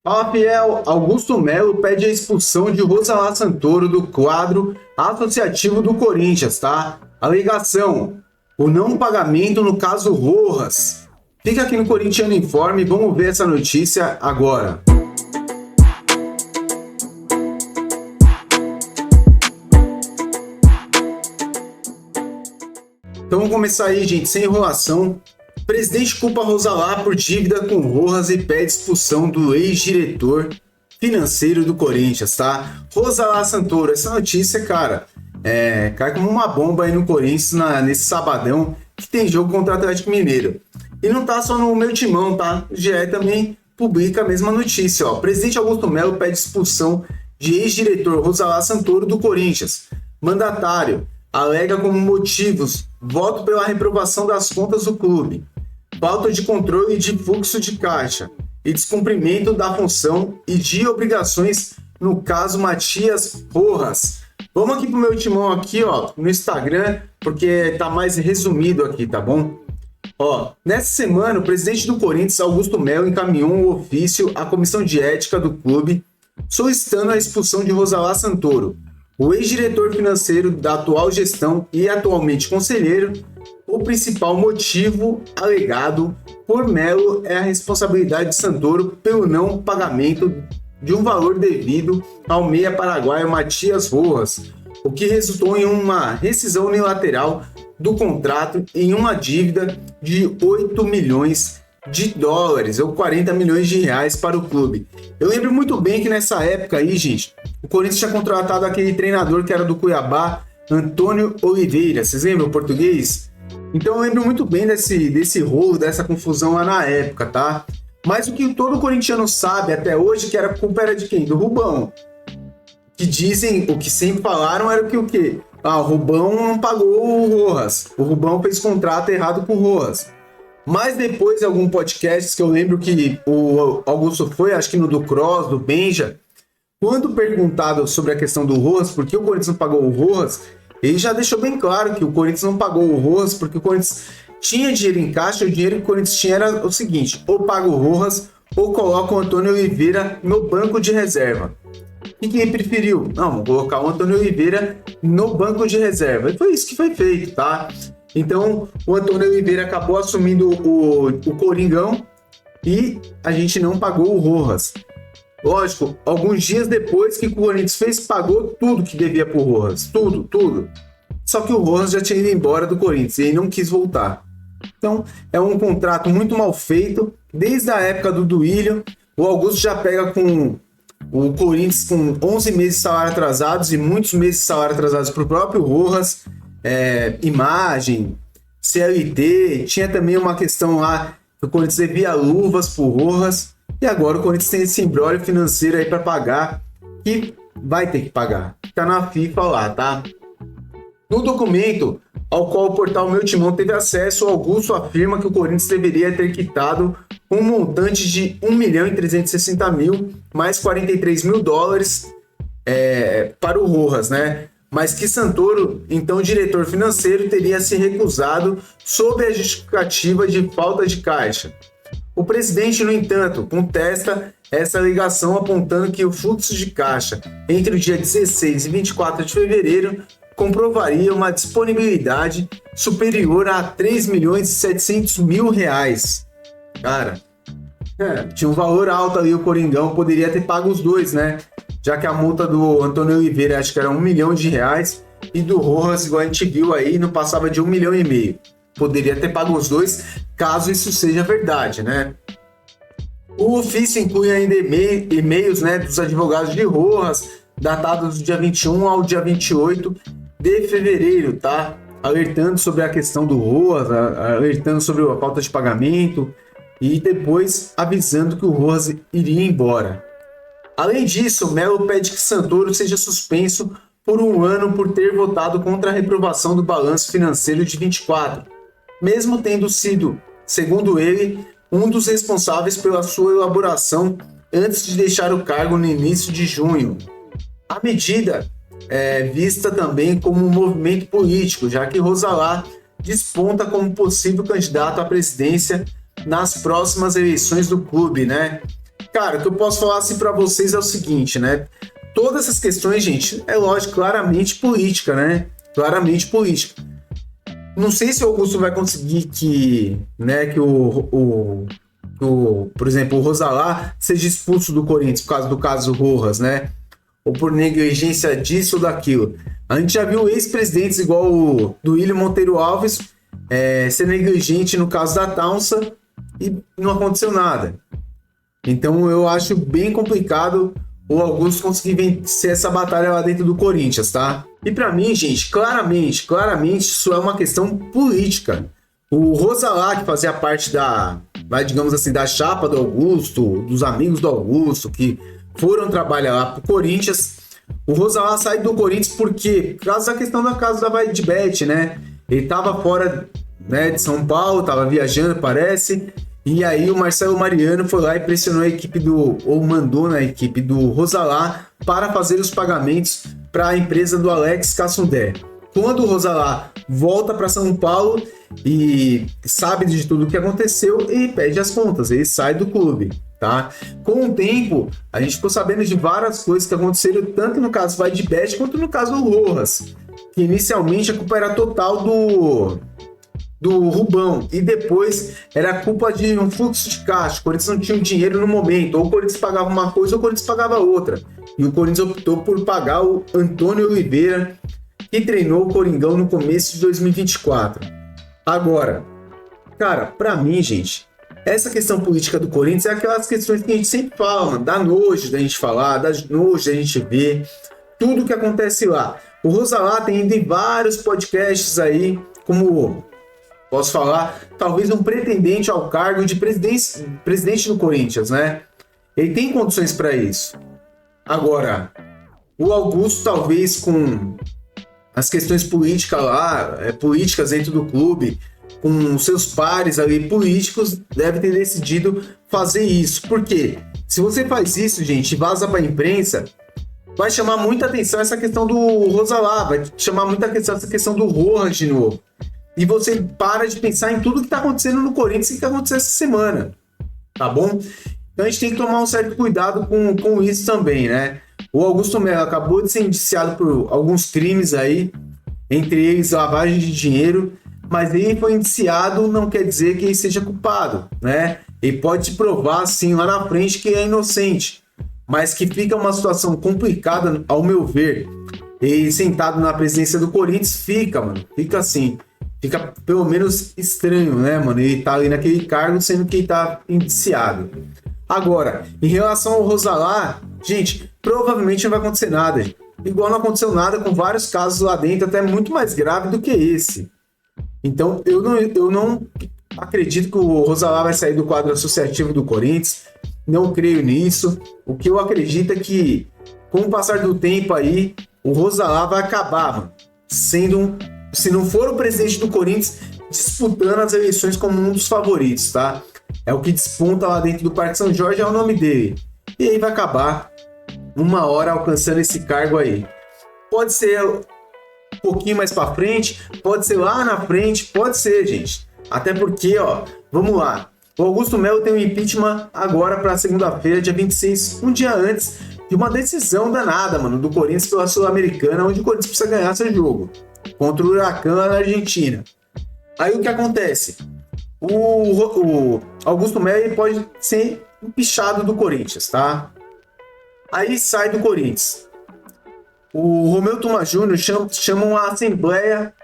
Fala, Fiel. Augusto Melo pede a expulsão de Rosalá Santoro do quadro associativo do Corinthians, tá? Alegação: o não pagamento no caso Rojas. Fica aqui no Corintiano Informe e vamos ver essa notícia agora. Então vamos começar aí, gente, sem enrolação. O presidente culpa Rosalá por dívida com Rojas e pede expulsão do ex-diretor financeiro do Corinthians, tá? Rosalá Santoro, essa notícia, cara, cai como uma bomba aí no Corinthians nesse sabadão que tem jogo contra o Atlético Mineiro. E não tá só no meu timão, tá? O GE também publica a mesma notícia, ó. O presidente Augusto Melo pede expulsão de ex-diretor Rosalá Santoro do Corinthians. Mandatário alega como motivos voto pela reprovação das contas do clube, falta de controle de fluxo de caixa e descumprimento da função e de obrigações no caso Matias Rojas. Vamos aqui pro meu timão aqui, ó, no Instagram, porque tá mais resumido aqui, tá bom? Ó, nessa semana, o presidente do Corinthians, Augusto Melo, encaminhou um ofício à comissão de ética do clube solicitando a expulsão de Rosalá Santoro, o ex-diretor financeiro da atual gestão e atualmente conselheiro. O principal motivo alegado por Melo é a responsabilidade de Santoro pelo não pagamento de um valor devido ao meia paraguaio Matias Rojas, o que resultou em uma rescisão unilateral do contrato em uma dívida de 8 milhões de dólares ou 40 milhões de reais para o clube. Eu lembro muito bem que nessa época aí, gente, o Corinthians tinha contratado aquele treinador que era do Cuiabá, Antônio Oliveira. Vocês lembram o português? Então eu lembro muito bem desse rolo, dessa confusão lá na época, tá? Mas o que todo corintiano sabe até hoje que a culpa era de quem? Do Rubão. Que dizem, o que sempre falaram era que o quê? O Rubão não pagou o Rojas. O Rubão fez contrato errado com o Rojas. Mas depois, em algum podcast que eu lembro que o Augusto foi, acho que no do Cross, do Benja, quando perguntado sobre a questão do Rojas, por que o Corinthians não pagou o Rojas, ele já deixou bem claro que o Corinthians não pagou o Rojas porque o Corinthians tinha dinheiro em caixa e o dinheiro que o Corinthians tinha era o seguinte: ou paga o Rojas ou coloca o Antônio Oliveira no banco de reserva. E quem preferiu? Não, vou colocar o Antônio Oliveira no banco de reserva. E foi isso que foi feito, tá? Então, o Antônio Oliveira acabou assumindo o Coringão e a gente não pagou o Rojas. Lógico, alguns dias depois que o Corinthians fez, pagou tudo que devia pro Rojas. Tudo. Só que o Rojas já tinha ido embora do Corinthians e ele não quis voltar. Então, é um contrato muito mal feito. Desde a época do Duílio, o Augusto já pega com o Corinthians com 11 meses de salário atrasados e muitos meses de salário atrasados pro próprio Rojas. Imagem, CLT, tinha também uma questão lá que o Corinthians devia luvas pro Rojas, e agora o Corinthians tem esse imbróglio financeiro aí para pagar, que vai ter que pagar, tá na FIFA lá, tá? No documento ao qual o portal Meu Timão teve acesso, o Augusto afirma que o Corinthians deveria ter quitado um montante de 1.360.000 mais 43 mil dólares para o Rojas, né? Mas que Santoro, então diretor financeiro, teria se recusado sob a justificativa de falta de caixa. O presidente, no entanto, contesta essa alegação, apontando que o fluxo de caixa entre o dia 16 e 24 de fevereiro comprovaria uma disponibilidade superior a 3.700.000 reais. Cara, tinha um valor alto ali, o Coringão poderia ter pago os dois, né? Já que a multa do Antônio Oliveira acho que era 1 milhão de reais e do Rojas, igual a gente viu aí, não passava de 1,5 milhão. Poderia ter pago os dois, caso isso seja verdade, né? O ofício inclui ainda e-mails, né, dos advogados de Rojas, datados do dia 21 ao dia 28 de fevereiro, tá? Alertando sobre a questão do Rojas, alertando sobre a falta de pagamento e depois avisando que o Rojas iria embora. Além disso, Melo pede que Santoro seja suspenso por 1 ano por ter votado contra a reprovação do balanço financeiro de 24, mesmo tendo sido, segundo ele, um dos responsáveis pela sua elaboração antes de deixar o cargo no início de junho. A medida é vista também como um movimento político, já que Rosalá desponta como possível candidato à presidência nas próximas eleições do clube, né? Cara, o que eu posso falar assim para vocês é o seguinte, né? Todas essas questões, gente, é lógico, claramente política, né? Claramente política. Não sei se o Augusto vai conseguir que, né, que por exemplo, o Rosalá seja expulso do Corinthians por causa do caso Rojas, né? Ou por negligência disso ou daquilo. A gente já viu ex-presidentes igual o do William Monteiro Alves ser negligente no caso da Taunsa e não aconteceu nada. Então eu acho bem complicado o Augusto conseguir vencer essa batalha lá dentro do Corinthians, tá? E pra mim, gente, claramente, isso é uma questão política. O Rosalá, que fazia parte digamos assim, da chapa do Augusto, dos amigos do Augusto, que foram trabalhar lá pro Corinthians, o Rosalá sai do Corinthians por quê? Por causa da questão da casa da Vaidbet, né? Ele tava fora, né, de São Paulo, tava viajando, parece. E aí o Marcelo Mariano foi lá e pressionou a equipe ou mandou na equipe do Rosalá para fazer os pagamentos para a empresa do Alex Cassundé. Quando o Rosalá volta para São Paulo e sabe de tudo o que aconteceu e pede as contas, ele sai do clube, tá? Com o tempo, a gente ficou sabendo de várias coisas que aconteceram, tanto no caso do Vaidbet quanto no caso do Rojas, que inicialmente a culpa era total do Rubão, e depois era culpa de um fluxo de caixa. O Corinthians não tinha dinheiro no momento, ou o Corinthians pagava uma coisa ou o Corinthians pagava outra, e o Corinthians optou por pagar o Antônio Oliveira, que treinou o Coringão no começo de 2024. Agora, cara, pra mim, gente, essa questão política do Corinthians é aquelas questões que a gente sempre fala, mano, dá nojo da gente falar, dá nojo da gente ver tudo que acontece lá. O Rosalá tem ido em vários podcasts aí, como posso falar, talvez um pretendente ao cargo de presidente do Corinthians, né? Ele tem condições para isso. Agora, o Augusto, talvez com as questões políticas lá, políticas dentro do clube, com seus pares ali políticos, deve ter decidido fazer isso. Por quê? Se você faz isso, gente, e vaza para a imprensa, vai chamar muita atenção essa questão do Rosalá, vai chamar muita atenção essa questão do Rojas de novo. E você para de pensar em tudo que está acontecendo no Corinthians e que aconteceu essa semana, tá bom? Então a gente tem que tomar um certo cuidado com isso também, né? O Augusto Melo acabou de ser indiciado por alguns crimes aí, entre eles lavagem de dinheiro, mas ele foi indiciado não quer dizer que ele seja culpado, né? Ele pode provar, sim, lá na frente que é inocente, mas que fica uma situação complicada, ao meu ver. Ele sentado na presidência do Corinthians, fica assim, fica pelo menos estranho, né, mano? Ele tá ali naquele cargo, sendo que ele tá indiciado. Agora, em relação ao Rosalá, gente, provavelmente não vai acontecer nada. Igual não aconteceu nada com vários casos lá dentro, até muito mais grave do que esse. Então, eu não acredito que o Rosalá vai sair do quadro associativo do Corinthians. Não creio nisso. O que eu acredito é que, com o passar do tempo aí, o Rosalá vai acabar, mano, sendo, se não for o presidente do Corinthians, disputando as eleições como um dos favoritos, tá? É o que desponta lá dentro do Parque São Jorge, é o nome dele. E aí vai acabar uma hora alcançando esse cargo aí. Pode ser um pouquinho mais para frente, pode ser lá na frente, pode ser, gente. Até porque, ó, vamos lá. O Augusto Melo tem um impeachment agora para segunda-feira, dia 26, um dia antes de uma decisão danada, mano, do Corinthians pela Sul-Americana, onde o Corinthians precisa ganhar seu jogo contra o Huracan lá na Argentina. Aí o que acontece? O Augusto Melo pode ser empichado do Corinthians, tá? Aí sai do Corinthians. O Romeu Tuma Júnior chama uma assembleia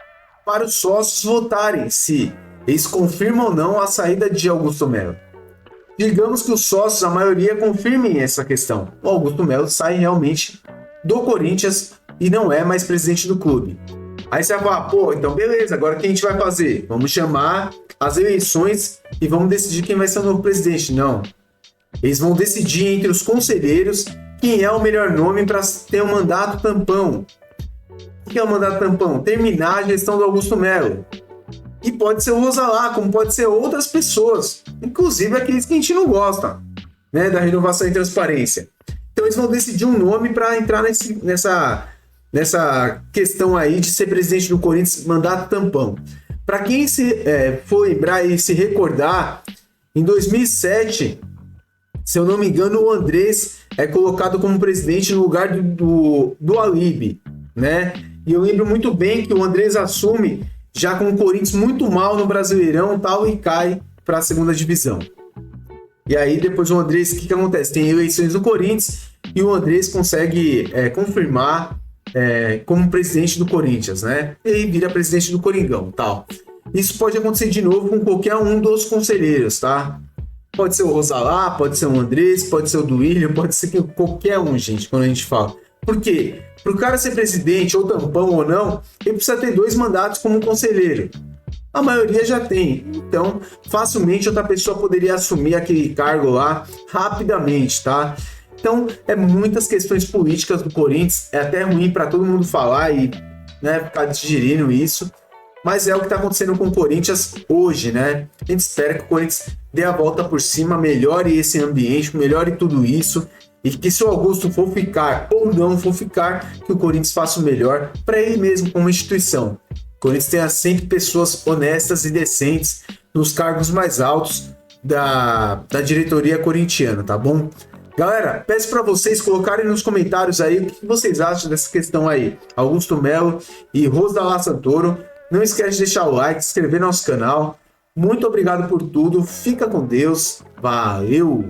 para os sócios votarem se eles confirmam ou não a saída de Augusto Melo. Digamos que os sócios, a maioria, confirmem essa questão. O Augusto Melo sai realmente do Corinthians e não é mais presidente do clube. Aí você vai falar, pô, então beleza, agora o que a gente vai fazer? Vamos chamar as eleições e vamos decidir quem vai ser o novo presidente. Não. Eles vão decidir entre os conselheiros quem é o melhor nome para ter um mandato tampão. O que é o mandato tampão? Terminar a gestão do Augusto Melo. E pode ser o Rosalá, como pode ser outras pessoas, inclusive aqueles que a gente não gosta, né, da renovação e transparência. Então eles vão decidir um nome para entrar nessa questão aí de ser presidente do Corinthians, mandato tampão. Para quem for lembrar e se recordar, em 2007, Se eu não me engano, o Andrés é colocado como presidente no lugar do Alib, né? E eu lembro muito bem que o Andrés assume já com o Corinthians muito mal no Brasileirão tal, e cai para a segunda divisão. E aí depois o Andrés, o que acontece? Tem eleições no Corinthians e o Andrés consegue confirmar como presidente do Corinthians, né? E aí vira presidente do Coringão, tal. Isso pode acontecer de novo com qualquer um dos conselheiros, tá? Pode ser o Rosalá, pode ser o Andrés, pode ser o Duílio, pode ser qualquer um, gente, quando a gente fala. Por quê? Para o cara ser presidente, ou tampão ou não, ele precisa ter 2 mandatos como conselheiro. A maioria já tem, então facilmente outra pessoa poderia assumir aquele cargo lá rapidamente, tá? Então é muitas questões políticas do Corinthians, é até ruim para todo mundo falar e, né, ficar digerindo isso, mas é o que está acontecendo com o Corinthians hoje, né? A gente espera que o Corinthians dê a volta por cima, melhore esse ambiente, melhore tudo isso, e que se o Augusto for ficar ou não for ficar, que o Corinthians faça o melhor para ele mesmo como instituição. O Corinthians tenha sempre pessoas honestas e decentes nos cargos mais altos da diretoria corintiana, tá bom? Galera, peço para vocês colocarem nos comentários aí o que vocês acham dessa questão aí. Augusto Melo e Rosalá Santoro. Não esquece de deixar o like, se inscrever no nosso canal. Muito obrigado por tudo. Fica com Deus. Valeu!